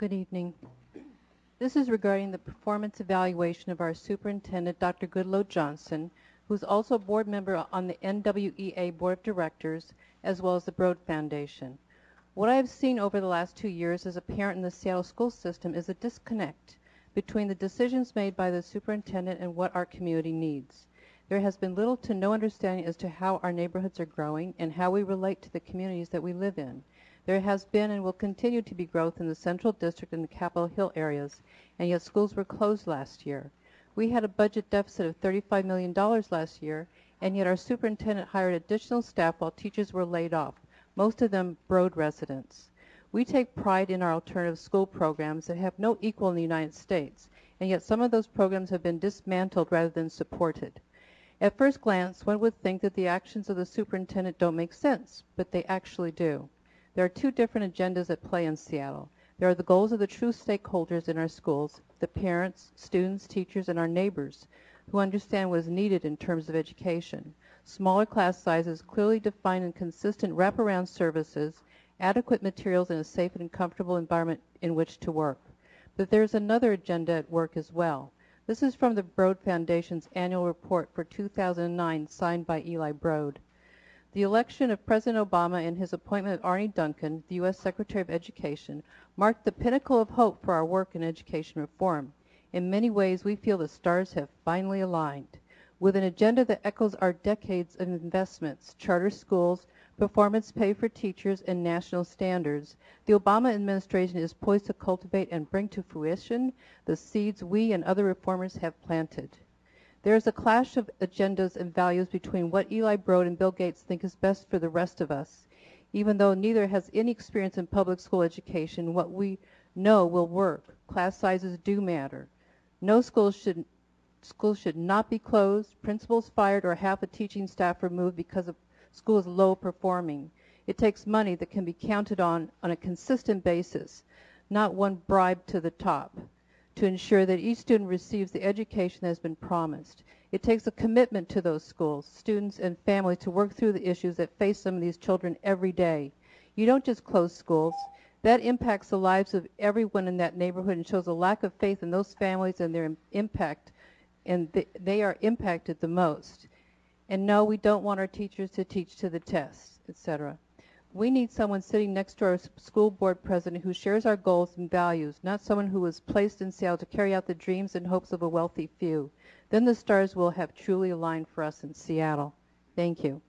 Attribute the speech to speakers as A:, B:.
A: Good evening. This is regarding the performance evaluation of our superintendent, Dr. Goodloe-Johnson, who's also a board member on the NWEA Board of Directors, as well as the Broad Foundation. What I have seen over the last 2 years as a parent in the Seattle school system is a disconnect between the decisions made by the superintendent and what our community needs. There has been little to no understanding as to how our neighborhoods are growing and how we relate to the communities that we live in. There has been and will continue to be growth in the Central District and the Capitol Hill areas, and yet schools were closed last year. We had a budget deficit of $35 million last year, and yet our superintendent hired additional staff while teachers were laid off, most of them Broad residents. We take pride in our alternative school programs that have no equal in the United States, and yet some of those programs have been dismantled rather than supported. At first glance, one would think that the actions of the superintendent don't make sense, but they actually do. There are two different agendas at play in Seattle. There are the goals of the true stakeholders in our schools, the parents, students, teachers, and our neighbors, who understand what is needed in terms of education. Smaller class sizes, clearly defined and consistent wraparound services, adequate materials, and a safe and comfortable environment in which to work. But there's another agenda at work as well. This is from the Broad Foundation's annual report for 2009, signed by Eli Broad. The election of President Obama and his appointment of Arne Duncan, the U.S. Secretary of Education, marked the pinnacle of hope for our work in education reform. In many ways, we feel the stars have finally aligned. With an agenda that echoes our decades of investments, charter schools, performance pay for teachers, and national standards, the Obama administration is poised to cultivate and bring to fruition the seeds we and other reformers have planted. There is a clash of agendas and values between what Eli Broad and Bill Gates think is best for the rest of us. Even though neither has any experience in public school education, what we know will work. Class sizes do matter. No schools should not be closed, principals fired, or half a teaching staff removed because a school is low performing. It takes money that can be counted on a consistent basis, not one bribe to the top, to ensure that each student receives the education that has been promised. It takes a commitment to those schools, students, and families to work through the issues that face some of these children every day. You don't just close schools. That impacts the lives of everyone in that neighborhood and shows a lack of faith in those families and their impact, and they are impacted the most. And no, we don't want our teachers to teach to the test, etc. We need someone sitting next to our school board president who shares our goals and values, not someone who was placed in Seattle to carry out the dreams and hopes of a wealthy few. Then the stars will have truly aligned for us in Seattle. Thank you.